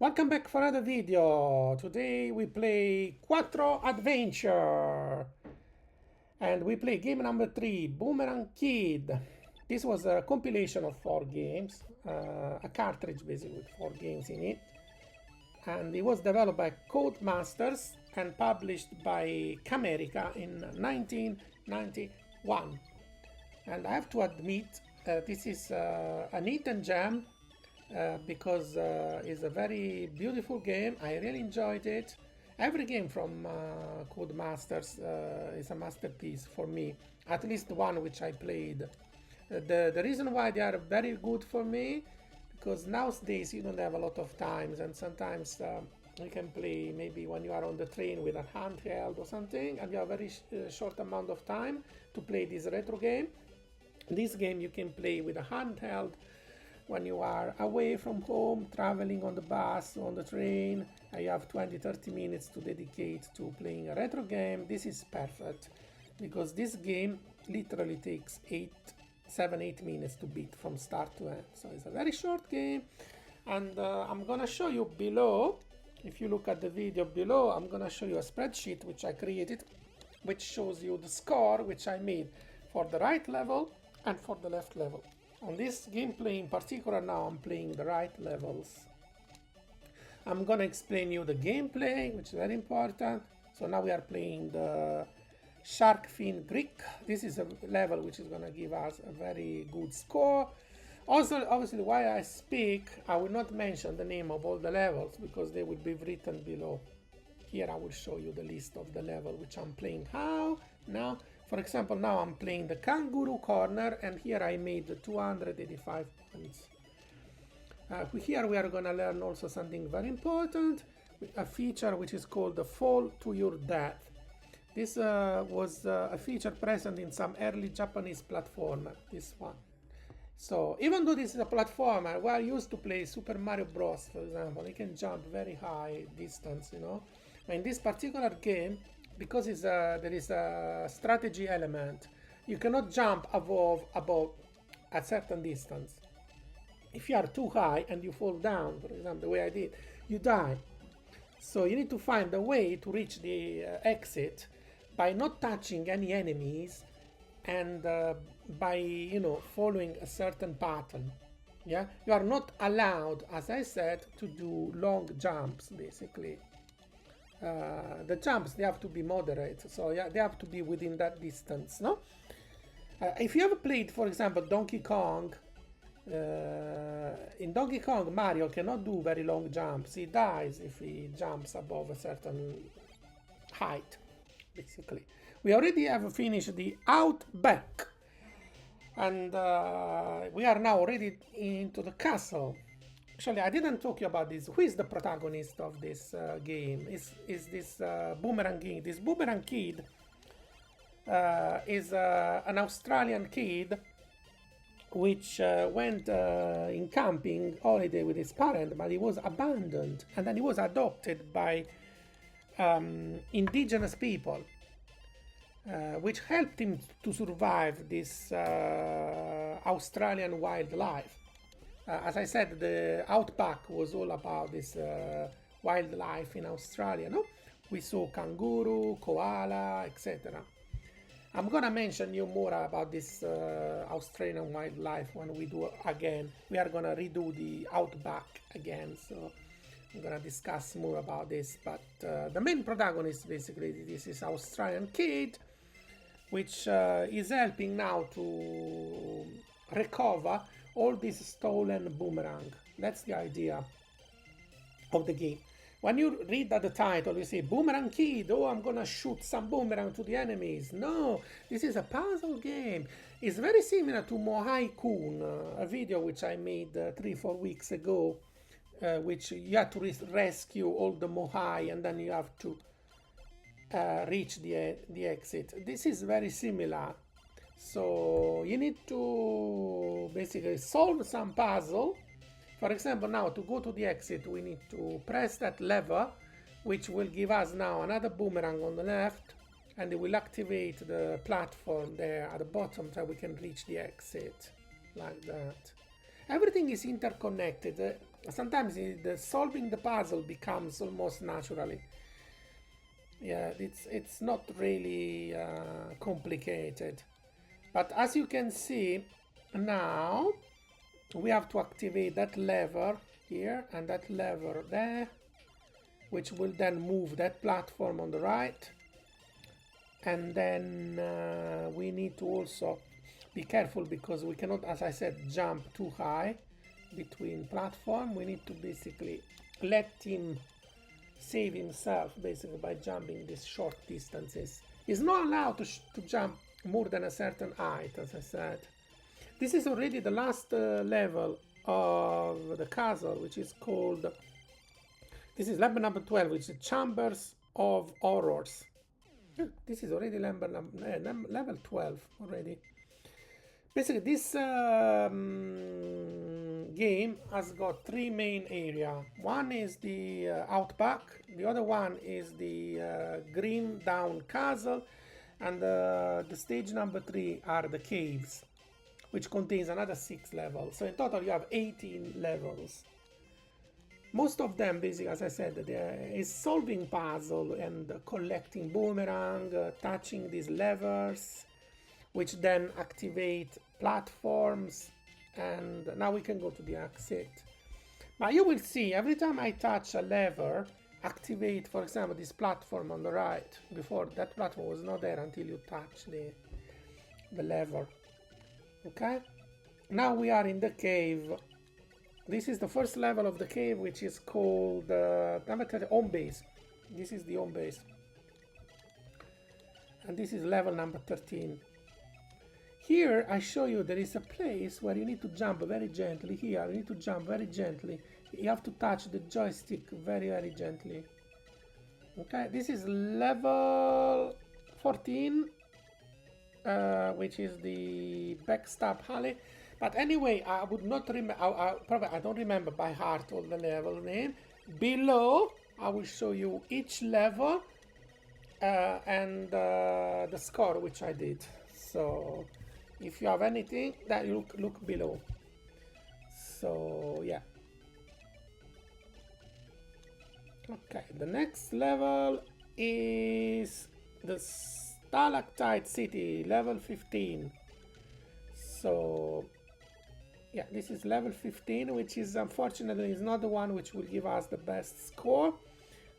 Welcome back for another video. Today we play Quattro Adventure and we play game number 3, Boomerang Kid. This was a compilation of 4 games, a cartridge basically with 4 games in it, and it was developed by Codemasters and published by Camerica in 1991. And I have to admit, this is an hidden gem because it's a very beautiful game. I really enjoyed it. Every game from Codemasters is a masterpiece for me, at least the one which I played. The reason why they are very good for me, because nowadays you don't have a lot of times, and sometimes you can play maybe when you are on the train with a handheld or something, and you have a very short amount of time to play this retro game. This game you can play with a handheld when you are away from home, traveling on the bus, on the train, and you have 20-30 minutes to dedicate to playing a retro game. This is perfect, because this game literally takes 7-8 minutes to beat from start to end. So it's a very short game, and I'm gonna show you below. If you look at the video below, I'm gonna show you a spreadsheet which I created, which shows you the score which I made for the right level and for the left level. On this gameplay in particular, now I'm playing the right levels. I'm gonna explain you the gameplay, which is very important. So now we are playing the Shark Fin Greek. This is a level which is gonna give us a very good score. Also, obviously, while I speak, I will not mention the name of all the levels because they will be written below. Here I will show you the list of the level which I'm playing now. For example, now I'm playing the Kangaroo Corner, and here I made 285 points. Here we are gonna learn also something very important, a feature which is called the Fall to Your Death. This was a feature present in some early Japanese platformer, this one. So even though this is a platformer, we are used to play Super Mario Bros, for example. You can jump very high distance, you know. But in this particular game, because there is a strategy element, you cannot jump above a certain distance. If you are too high and you fall down, for example, the way I did, you die. So you need to find a way to reach the exit by not touching any enemies and by following a certain pattern. Yeah, you are not allowed, as I said, to do long jumps basically. The jumps, they have to be moderate, so yeah, they have to be within that distance, no? If you ever played, for example, Donkey Kong, in Donkey Kong, Mario cannot do very long jumps. He dies if he jumps above a certain height, basically. We already have finished the Outback, and we are now already into the castle. Actually, I didn't talk about this. Who is the protagonist of this game? Is this Boomerang Kid? This Boomerang Kid is an Australian kid which went in camping holiday with his parent, but he was abandoned, and then he was adopted by indigenous people, which helped him to survive this Australian wildlife. As I said, the Outback was all about this wildlife in Australia, no? We saw kangaroo, koala, etc. I'm gonna mention you more about this Australian wildlife when we do again. We are gonna redo the Outback again, so I'm gonna discuss more about this. But the main protagonist, basically, this is Australian kid, which is helping now to recover all this stolen boomerang. That's the idea of the game. When you read at the title, you say Boomerang Kid, oh, I'm gonna shoot some boomerang to the enemies. No, this is a puzzle game. It's very similar to Mohai-kun, a video which I made 3-4 weeks ago, which you have to rescue all the Mohai, and then you have to reach the exit. This is very similar. So you need to basically solve some puzzle. For example, now to go to the exit, we need to press that lever, which will give us now another boomerang on the left, and it will activate the platform there at the bottom so we can reach the exit, like that. Everything is interconnected. sometimes the solving the puzzle becomes almost naturally. Yeah, it's not really complicated. But as you can see, now we have to activate that lever here and that lever there, which will then move that platform on the right. And then we need to also be careful because we cannot, as I said, jump too high between platform. We need to basically let him save himself basically by jumping these short distances. He's not allowed to jump more than a certain height, as I said. This is already the last level of the castle, which is called, this is level number 12, which is Chambers of Horrors. This is already level 12 already. Basically, this game has got three main areas. One is the Outback, the other one is the Grimdown Castle, and the stage number 3 are the caves, which contains another 6 levels. So in total you have 18 levels. Most of them, basically, as I said, is solving puzzle and collecting boomerang, touching these levers, which then activate platforms. And now we can go to the exit. But you will see, every time I touch a lever, activate, for example, this platform on the right. Before, that platform was not there until you touch the lever. Okay? Now we are in the cave. This is the first level of the cave, which is called home base. This is the home base. And this is level number 13. Here I show you there is a place where you need to jump very gently. Here you need to jump very gently. You have to touch the joystick very, very gently. Okay, this is level 14, which is the Backstab Alley. But anyway, I would not remember, probably I don't remember by heart all the level name. Below, I will show you each level and the score which I did. So if you have anything, then you look below. So yeah. Okay, the next level is the Stalactite City, level 15. So yeah, this is level 15, which is unfortunately is not the one which will give us the best score.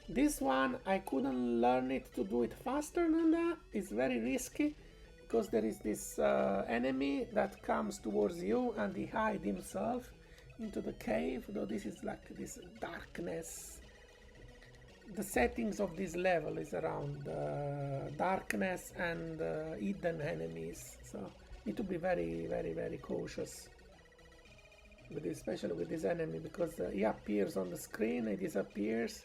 This one, I couldn't learn it to do it faster than that. It's very risky because there is this enemy that comes towards you and he hides himself into the cave, though this is like this darkness. The settings of this level is around darkness and hidden enemies, so need to be very, very, very cautious with this, especially with this enemy, because he appears on the screen, he disappears.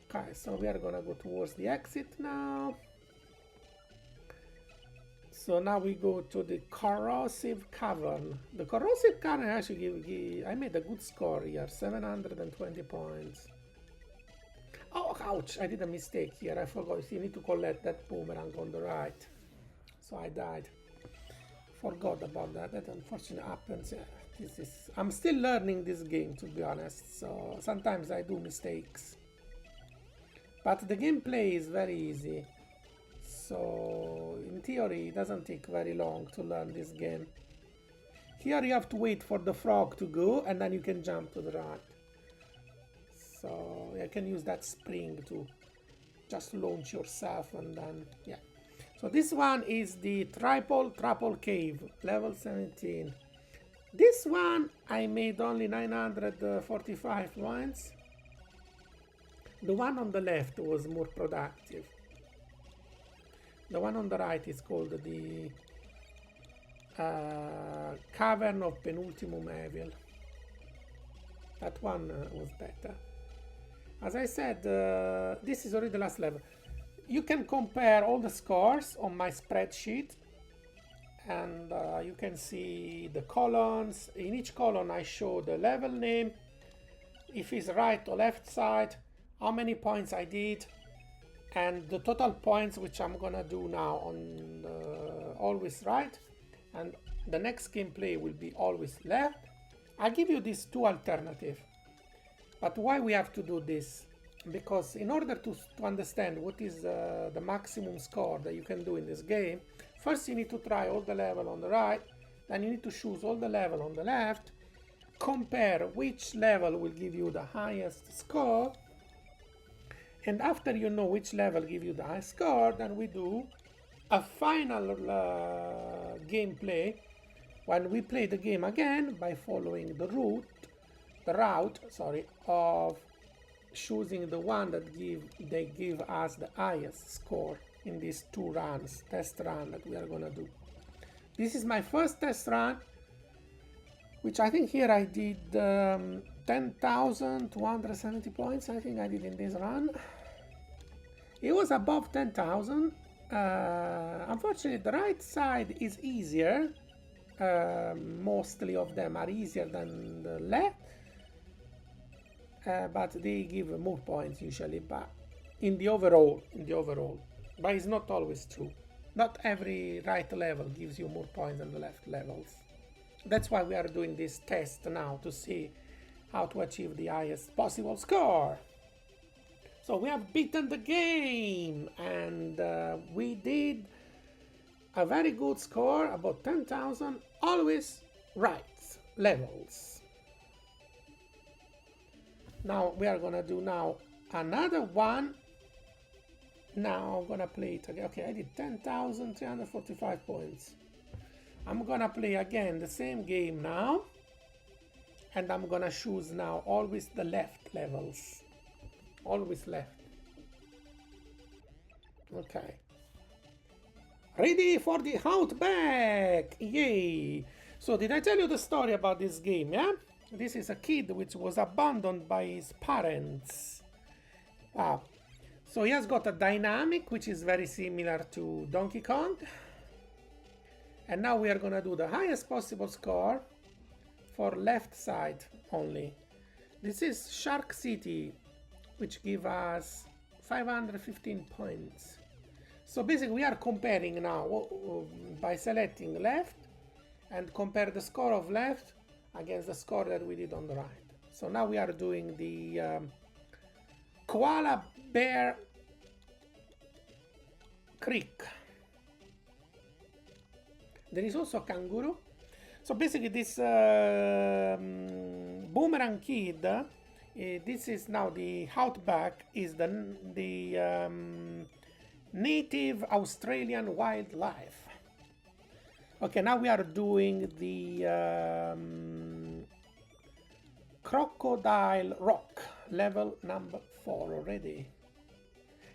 Okay, so we are gonna go towards the exit now. So now we go to the Corrosive Cavern. The Corrosive Cavern actually I made a good score here, 720 points. Oh, ouch, I did a mistake here, I forgot, you need to collect that boomerang on the right. So I died. Forgot about that, that unfortunately happens. Yeah, I'm still learning this game, to be honest, so sometimes I do mistakes. But the gameplay is very easy. So in theory it doesn't take very long to learn this game. Here you have to wait for the frog to go and then you can jump to the right. So you can use that spring to just launch yourself and then yeah. So this one is the Triple Cave, level 17. This one I made only 945 points. The one on the left was more productive. The one on the right is called the Cavern of Penultimum Evil. That one was better. As I said, this is already the last level. You can compare all the scores on my spreadsheet and you can see the columns. In each column I show the level name, if it's right or left side, how many points I did, and the total points, which I'm gonna do now on always right, and the next gameplay will be always left. I give you these two alternatives. But why we have to do this? Because in order to understand what is the maximum score that you can do in this game, first you need to try all the level on the right, then you need to choose all the level on the left, compare which level will give you the highest score, and after you know which level give you the highest score, then we do a final gameplay when we play the game again by following the route of choosing the one that give us the highest score in these two runs, test run that we are gonna do. This is my first test run, which I think here I did 10,270 points. I think I did in this run. It was above 10,000. Unfortunately, the right side is easier. Mostly of them are easier than the left. But they give more points usually, but in the overall, but it's not always true. Not every right level gives you more points than the left levels. That's why we are doing this test now, to see how to achieve the highest possible score. So we have beaten the game, and we did a very good score, about 10,000, always right levels. Now we are gonna do now another one. Now I'm gonna play it again. Okay, I did 10,345 points. I'm gonna play again the same game now, and I'm gonna choose now always the left levels. Always left. Okay. Ready for the Outback! Yay! So did I tell you the story about this game, yeah? This is a kid which was abandoned by his parents. Wow. So he has got a dynamic which is very similar to Donkey Kong. And now we are gonna do the highest possible score for left side only. This is Shark City, which give us 515 points. So basically we are comparing now by selecting left and compare the score of left against the score that we did on the right. So now we are doing the Koala Bear Creek. There is also a kangaroo. So basically this Boomerang Kid, this is now the Outback, is the native Australian wildlife. Okay, now we are doing the Crocodile Rock, level number 4 already.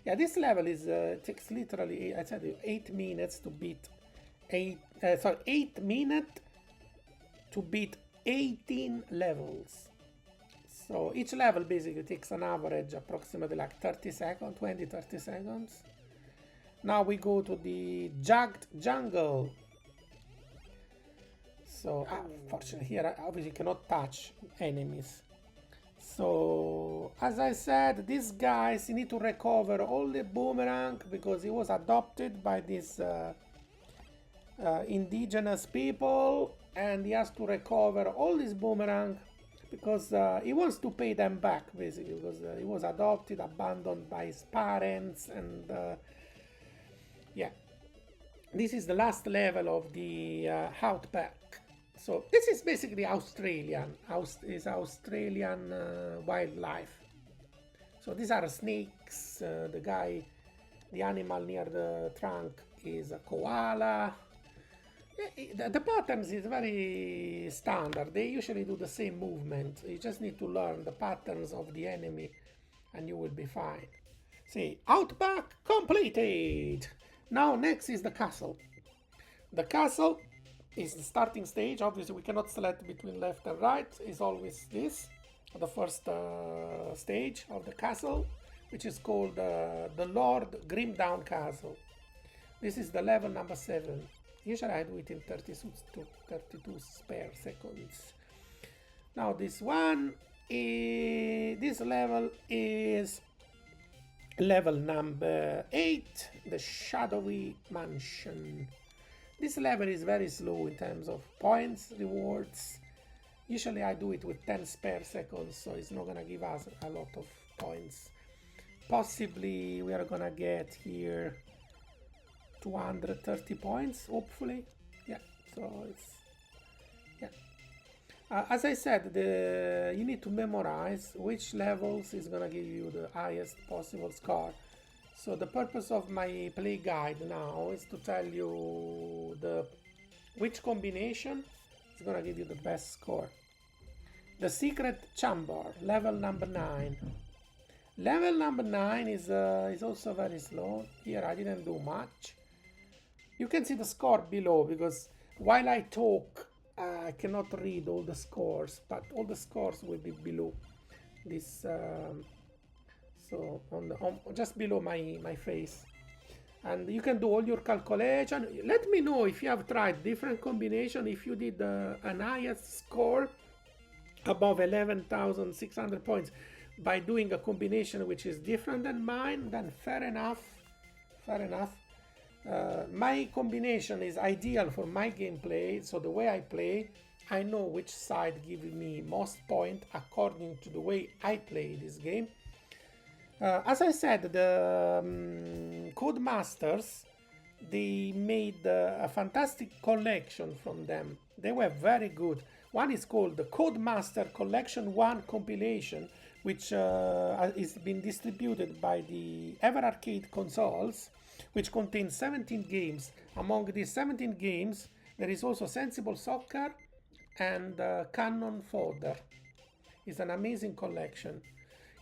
Yeah, this level is takes literally, I said, 8 minutes to beat 8 minutes to beat 18 levels. So each level basically takes an average approximately like 30 seconds, 20-30 seconds. Now we go to the Jagged Jungle. So unfortunately here I obviously cannot touch enemies. So as I said, these guys need to recover all the boomerang because he was adopted by this indigenous people, and he has to recover all this boomerang because he wants to pay them back basically, because he was adopted, abandoned by his parents, and yeah, this is the last level of the Outback. So this is basically Australian wildlife. So these are snakes. The animal near the trunk is a koala. The patterns is very standard. They usually do the same movement. You just need to learn the patterns of the enemy and you will be fine. See, Outback completed. Now next is the castle. The castle is the starting stage. Obviously we cannot select between left and right. It's always this, the first stage of the castle, which is called the Lord Grimdown Castle. This is the level number 7. Usually I do it in 32 spare seconds. Now this level is level number 8, the Shadowy Mansion. This level is very slow in terms of points, rewards, Usually I do it with 10 spare seconds, so it's not gonna give us a lot of points. Possibly we are gonna get here 230 points, hopefully. Yeah, so it's, yeah. As I said, you need to memorize which levels is gonna give you the highest possible score. So the purpose of my play guide now is to tell you which combination is gonna give you the best score. The secret chamber, level number 9. Level number 9 is also very slow. Here I didn't do much. You can see the score below because while I talk, I cannot read all the scores, but all the scores will be below this. So just below my face. And you can do all your calculation. Let me know if you have tried different combination, if you did an highest score above 11,600 points by doing a combination which is different than mine, then fair enough. My combination is ideal for my gameplay, so the way I play, I know which side gives me most point according to the way I play this game. As I said, the Codemasters, they made a fantastic collection from them. They were very good. One is called the Codemaster Collection 1 compilation, which is been distributed by the Ever Arcade consoles, which contains 17 games. Among these 17 games, there is also Sensible Soccer and Cannon Fodder. It's an amazing collection.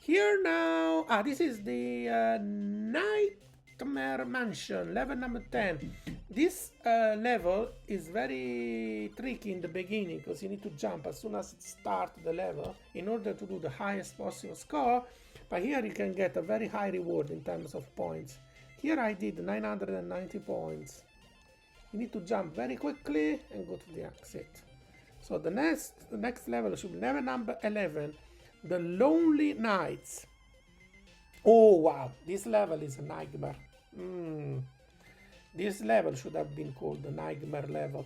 Here now, this is the Nightmare Mansion, level number 10. This level is very tricky in the beginning because you need to jump as soon as it starts the level in order to do the highest possible score. But here you can get a very high reward in terms of points. Here I did 990 points. You need to jump very quickly and go to the exit. So the next level should be level number 11. The Lonely Nights. Oh wow, this level is a nightmare. This level should have been called the nightmare level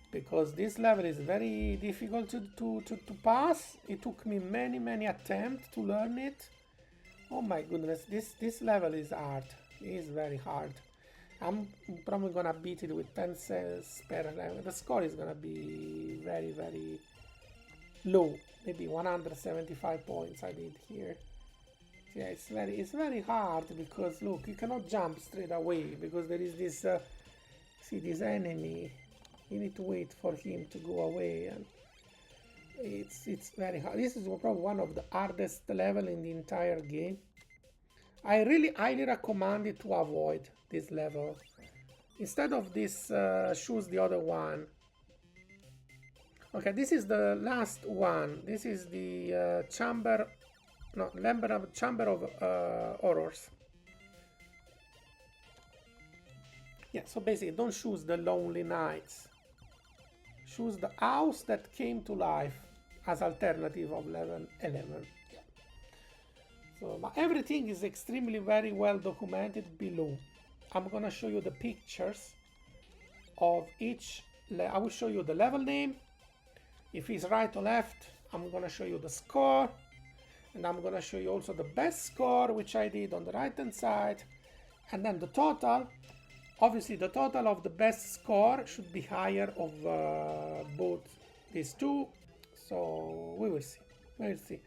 because this level is very difficult to pass. It took me many attempts to learn it. Oh my goodness, this level is hard. It is very hard. I'm probably gonna beat it with 10 spare level. The score is gonna be very low. Maybe 175 points I did here. Yeah, it's very hard because look, you cannot jump straight away because there is this this enemy. You need to wait for him to go away, and it's very hard. This is probably one of the hardest level in the entire game. I really highly recommend it to avoid this level. Instead of this, choose the other one. Okay, this is the last one. This is the Chamber of Horrors. Yeah, so basically don't choose the Lonely Nights. Choose the house that came to life as alternative of level 11. Yeah. So, but everything is extremely very well documented below. I'm gonna show you the pictures of each. I will show you the level name. If it's right or left, I'm gonna show you the score, and I'm gonna show you also the best score, which I did on the right hand side, and then the total. Obviously the total of the best score should be higher of both these two, so we will see.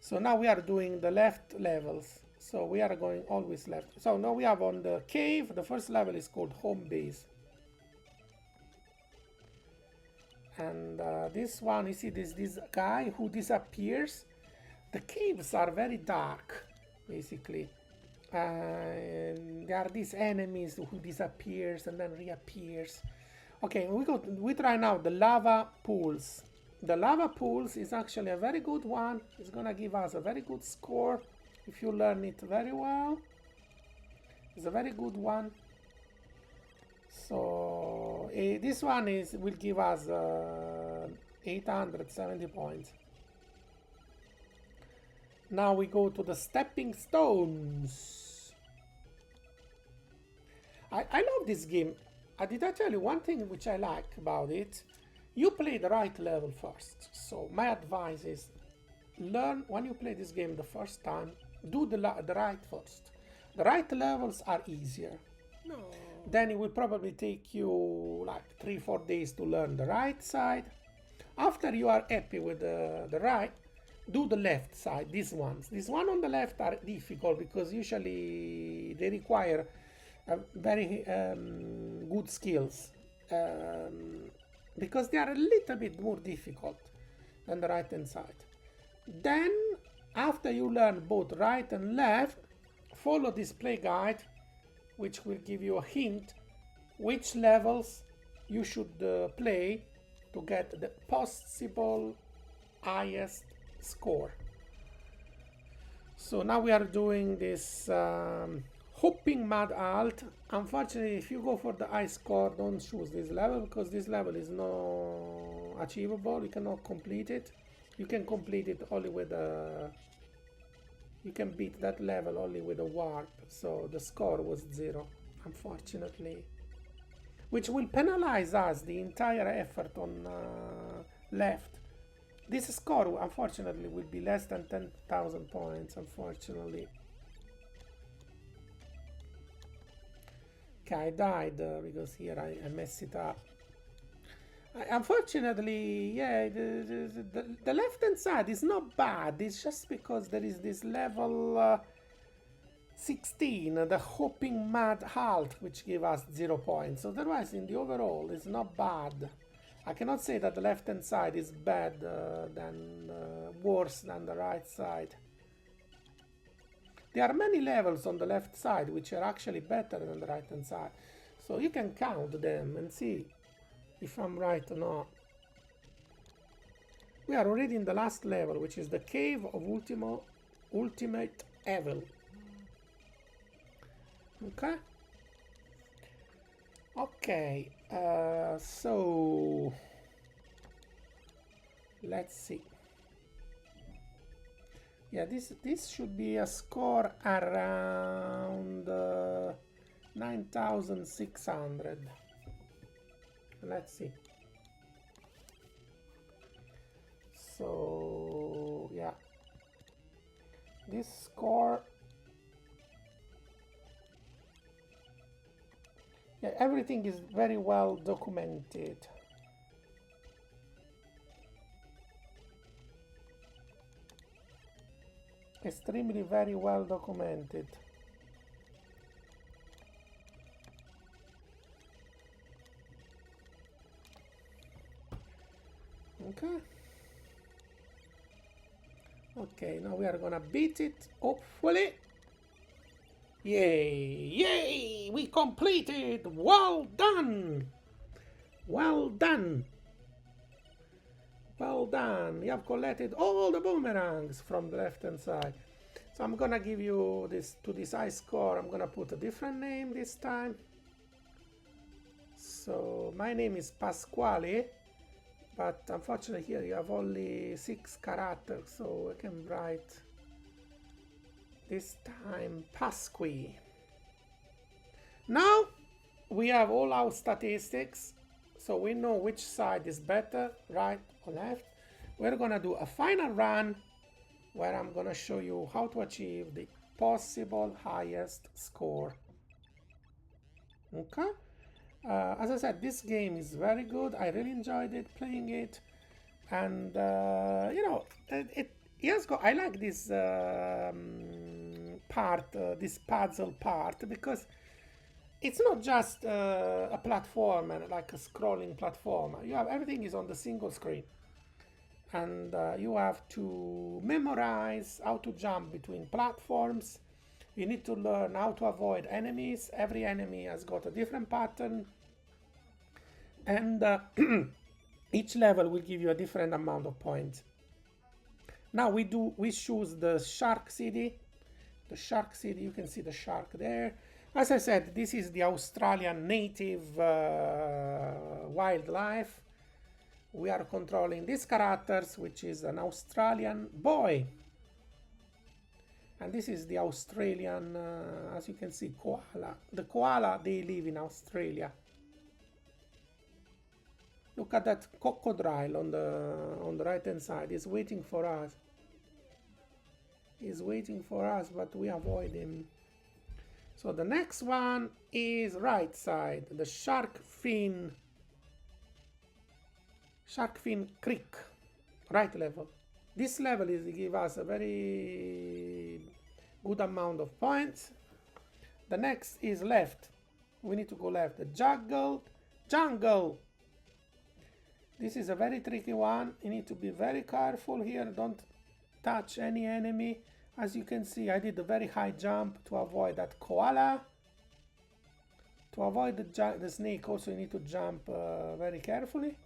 So now we are doing the left levels, so we are going always left. So now we have on the cave, the first level is called Home Base. And this one, you see this guy who disappears. The caves are very dark, basically. And there are these enemies who disappears and then reappears. Okay, we try now the lava pools. The lava pools is actually a very good one. It's gonna give us a very good score if you learn it very well. It's a very good one. So this one will give us 870 points. Now we go to the stepping stones. I love this game. Did I tell you one thing which I like about it You play the right level first. So my advice is learn when you play this game the first time, do the right first. The right levels are easier. No. Then it will probably take you like 3-4 days to learn the right side. After you are happy with the right, do the left side, these ones. These one on the left are difficult because usually they require very good skills. Because they are a little bit more difficult than the right hand side. Then, after you learn both right and left, follow this play guide, which will give you a hint which levels you should play to get the possible highest score. So now we are doing this Hopping Mad Halt. Unfortunately, if you go for the high score, don't choose this level because this level is not achievable. You cannot complete it. You can complete it only with a... You can beat that level only with a warp. So the score was 0, unfortunately. Which will penalize us the entire effort on left. This score, unfortunately, will be less than 10,000 points, unfortunately. Okay, I died because here I messed it up. Unfortunately, yeah, the left-hand side is not bad. It's just because there is this level 16, the Hopping Mad Halt, which give us 0 points. Otherwise, in the overall, it's not bad. I cannot say that the left-hand side is bad worse than the right side. There are many levels on the left side which are actually better than the right-hand side. So you can count them and see if I'm right or not. We are already in the last level, which is the Cave of Ultimate Evil. Okay. Okay. So let's see. Yeah, this should be a score around 9,600. Let's see. So yeah, this score, yeah, everything is very well documented. Extremely very well documented. Okay. Okay, now we are gonna beat it, hopefully. Yay! Yay! We completed! Well done! Well done! Well done! You have collected all the boomerangs from the left hand side. So I'm gonna give you this, to this high score, I'm gonna put a different name this time. So my name is Pasquale, but unfortunately here you have only 6 characters, so I can write this time Pasqui. Now we have all our statistics, so we know which side is better, right or left. We're gonna do a final run where I'm gonna show you how to achieve the possible highest score. Okay? As I said, this game is very good. I really enjoyed it playing it, and you know, I like this part, this puzzle part, because it's not just a platformer, like a scrolling platformer. You have everything is on the single screen, and you have to memorize how to jump between platforms. You need to learn how to avoid enemies. Every enemy has got a different pattern, and each level will give you a different amount of points. Now we choose the Shark City. The Shark City, you can see the shark there. As I said, this is the Australian native wildlife. We are controlling these characters, which is an Australian boy. And this is the Australian, as you can see, koala. The koala, they live in Australia. Look at that crocodile on the right hand side. He's waiting for us. He's waiting for us, but we avoid him. So the next one is right side, the Shark Fin Creek, right level. This level is give us a very good amount of points. The next is left. We need to go left. The Jagged Jungle. This is a very tricky one. You need to be very careful here. Don't touch any enemy. As you can see, I did a very high jump to avoid that koala. To avoid the snake also you need to jump very carefully.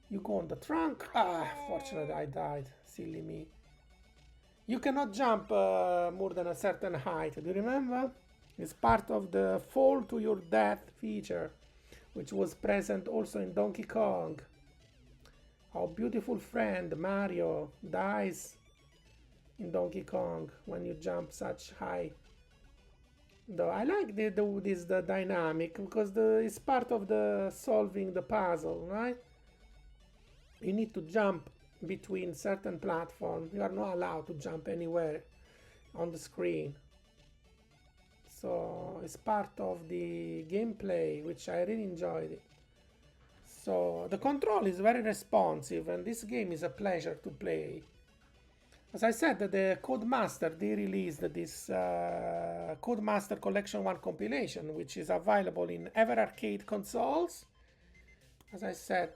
You go on the trunk. Fortunately I died. Silly me. You cannot jump more than a certain height. Do you remember? It's part of the fall to your death feature, which was present also in Donkey Kong. Our beautiful friend Mario dies in Donkey Kong when you jump such high. Though I like the dynamic because it's part of the solving the puzzle, right? You need to jump between certain platforms. You are not allowed to jump anywhere on the screen. So it's part of the gameplay, which I really enjoyed it. So the control is very responsive and this game is a pleasure to play. As I said, the Codemaster, they released this Codemaster Collection 1 compilation, which is available in Ever Arcade consoles. As I said,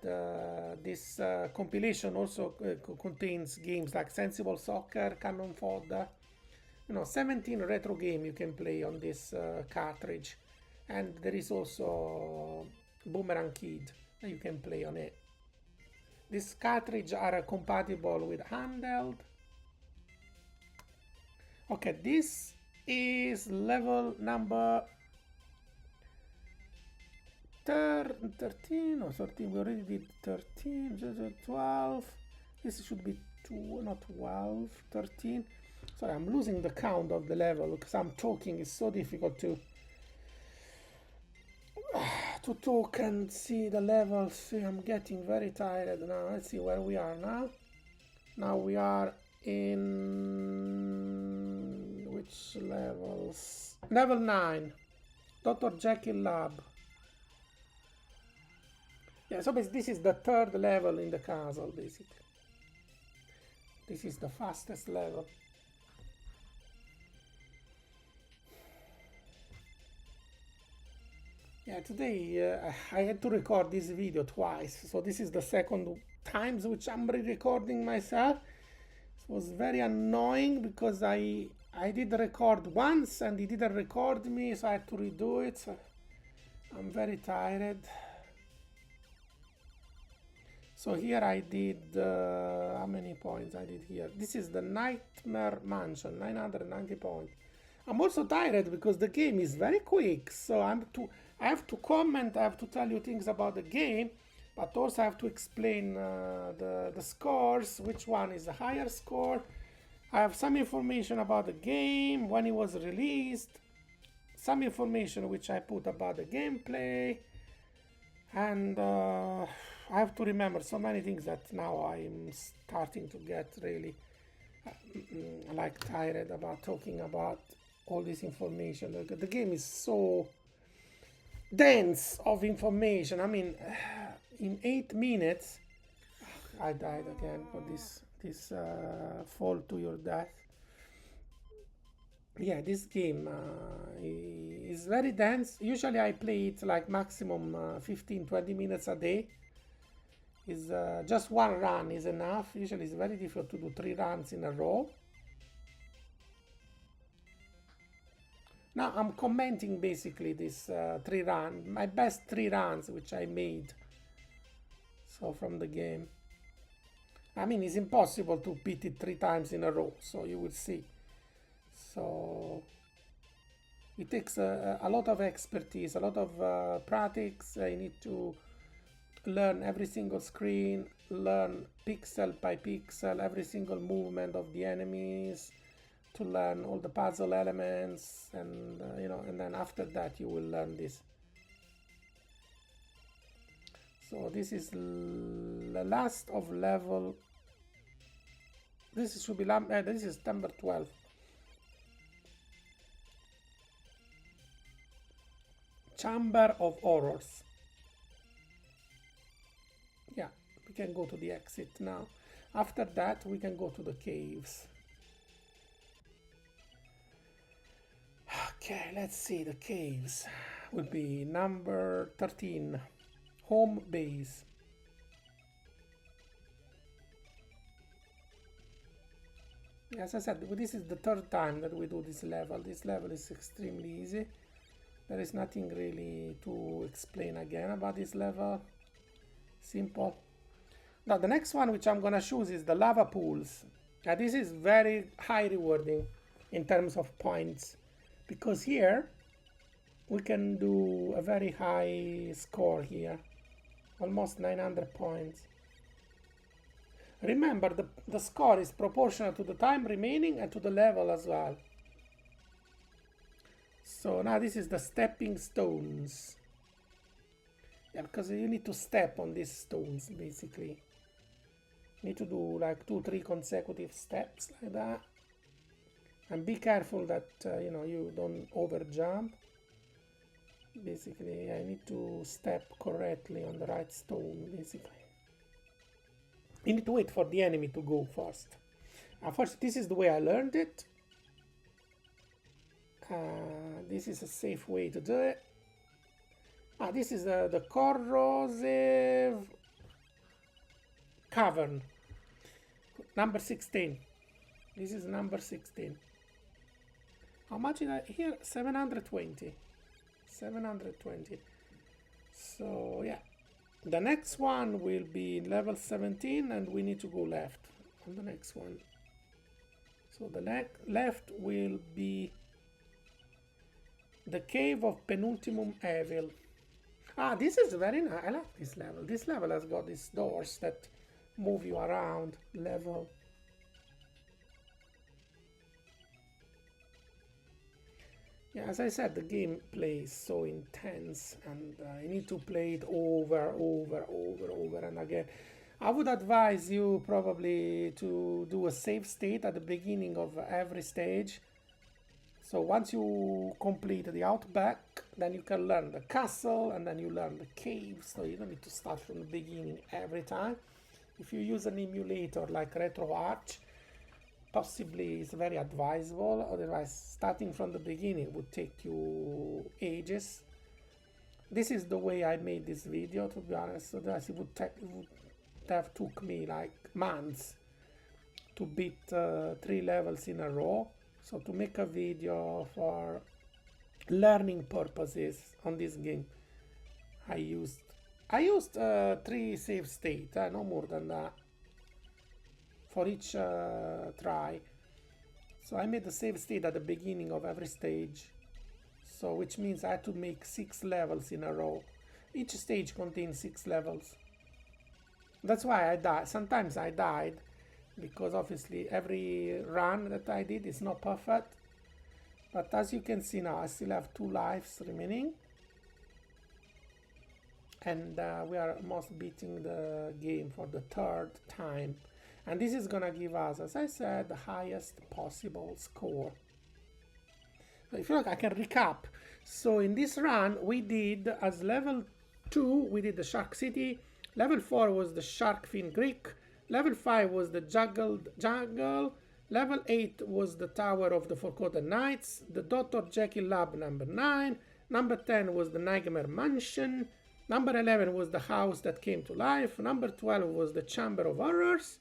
this compilation also contains games like Sensible Soccer, Cannon Fodder, 17 retro games you can play on this cartridge. And there is also Boomerang Kid that you can play on it. These cartridges are compatible with handheld. Okay, this is level number 13 or 13. We already did 13, 12. This should be 2, not 12, 13. Sorry, I'm losing the count of the level because I'm talking. It's so difficult to talk and see the levels. See, I'm getting very tired now. Let's see where we are now. Now we are in which levels? Level 9, Dr. Jekyll Lab. Yeah, so basically this is the third level in the castle, basically. This is the fastest level. Yeah, today I had to record this video twice, so this is the second times which I'm re-recording myself. It was very annoying because I did record once and he didn't record me, so I had to redo it. So I'm very tired. So here I did, how many points I did here? This is the Nightmare Mansion, 990 points. I'm also tired because the game is very quick, so I have to comment, I have to tell you things about the game, but also I have to explain the scores, which one is the higher score. I have some information about the game, when it was released, some information which I put about the gameplay, and I have to remember so many things that now I'm starting to get really like tired about talking about all this information. The game is so dense of information. I mean, in 8 minutes, I died again for this fall to your death. Yeah, this game is very dense. Usually I play it like maximum 15-20 minutes a day. Is just one run is enough. Usually it's very difficult to do 3 runs in a row. Now I'm commenting basically this 3 runs, my best 3 runs which I made so from the game. I mean, it's impossible to beat it 3 times in a row, so you will see. So it takes a lot of expertise, a lot of practice. You need to learn every single screen, learn pixel by pixel every single movement of the enemies, to learn all the puzzle elements, and and then after that you will learn this. So this is the last of level. This should be this is number 12. Chamber of Horrors. Yeah, we can go to the exit now. After that, we can go to the caves. Okay, let's see. The caves will be number 13. Home base. As I said, this is the third time that we do this level. This level is extremely easy. There is nothing really to explain again about this level. Simple. Now the next one which I'm gonna choose is the lava pools. Now this is very high rewarding in terms of points, because here we can do a very high score here, almost 900 points. Remember, the score is proportional to the time remaining and to the level as well. So now this is the stepping stones. Yeah, because you need to step on these stones, basically. You need to do like 2-3 consecutive steps like that. And be careful that, you know, you don't over jump. Basically, I need to step correctly on the right stone, basically. You need to wait for the enemy to go first. Unfortunately, this is the way I learned it. This is a safe way to do it. This is the Corrosive Cavern. Number 16. This is number 16. How much is that here? 720. 720. So, yeah. The next one will be level 17, and we need to go left on the next one. So the left will be the Cave of Penultimum Evil. This is very nice. I like this level. This level has got these doors that move you around level. Yeah, as I said, the gameplay is so intense, and you need to play it over and again. I would advise you probably to do a save state at the beginning of every stage. So once you complete the Outback, then you can learn the castle, and then you learn the cave, so you don't need to start from the beginning every time. If you use an emulator like RetroArch, possibly it's very advisable. Otherwise, starting from the beginning would take you ages. This is the way I made this video, to be honest. Otherwise, it would have took me like months to beat 3 levels in a row. So to make a video for learning purposes on this game, I used 3 save states, no more than that, for each try. So I made the save state at the beginning of every stage, so which means I had to make 6 levels in a row. Each stage contains 6 levels. That's why I died. Sometimes I died because obviously every run that I did is not perfect. But as you can see now, I still have 2 lives remaining, and we are almost beating the game for the 3rd time. And this is gonna give us, as I said, the highest possible score. So if you look, I can recap. So in this run, we did, as level 2, we did the Shark City. Level 4 was the Shark Fin Creek. Level 5 was the Jagged Jungle. Level 8 was the Tower of the Forgotten Knights. The Dr. Jekyll Lab, number 9. Number 10 was the Nightmare Mansion. Number 11 was the House That Came to Life. Number 12 was the Chamber of Horrors.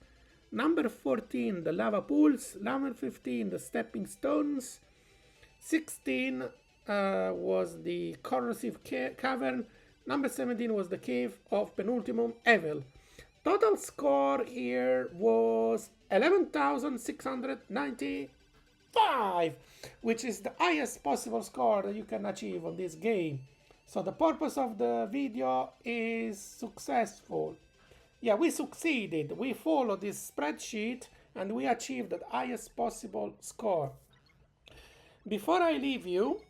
Number 14, the Lava Pools. Number 15, the Stepping Stones. 16 was the Corrosive Cavern. Number 17 was the Cave of Penultimum Evil. Total score here was 11,695, which is the highest possible score that you can achieve on this game. So the purpose of the video is successful. Yeah, we succeeded. We followed this spreadsheet and we achieved the highest possible score. Before I leave you,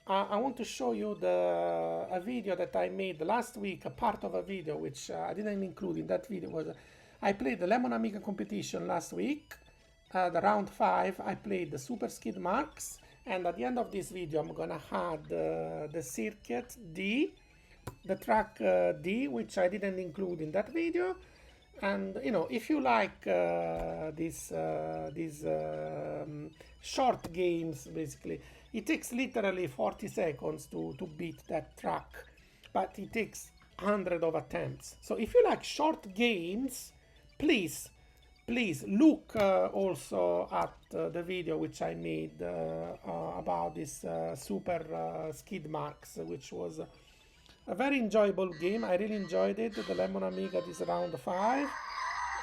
I want to show you a video that I made last week, a part of a video which I didn't include in that video. Was I played the Lemon Amiga competition last week, the round 5. I played the Super Skidmarks, and at the end of this video I'm gonna add the circuit D, the track D, which I didn't include in that video. And you know, if you like these short games, basically, it takes literally 40 seconds to beat that track, but it takes 100 of attempts. So if you like short games, please look also at the video which I made about this Super Skidmarks, which was a very enjoyable game. I really enjoyed it, the Lemon Amiga, this round 5.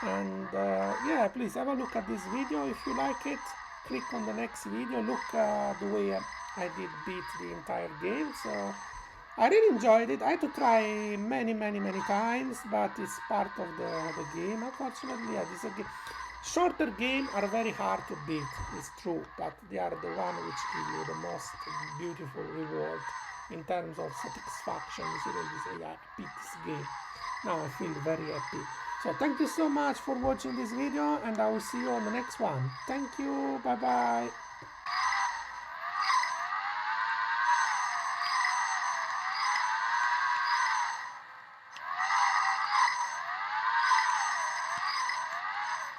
And yeah, please have a look at this video if you like it. Click on the next video, look the way I did beat the entire game. So I really enjoyed it. I had to try many times, but it's part of the game. Unfortunately, yeah, this game. Shorter games are very hard to beat, it's true, but they are the one which give you the most beautiful reward in terms of satisfaction. You see, they say, yeah, I beat this game. Now I feel very happy. So thank you so much for watching this video, and I will see you on the next one. Thank you, bye bye.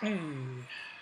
Hey.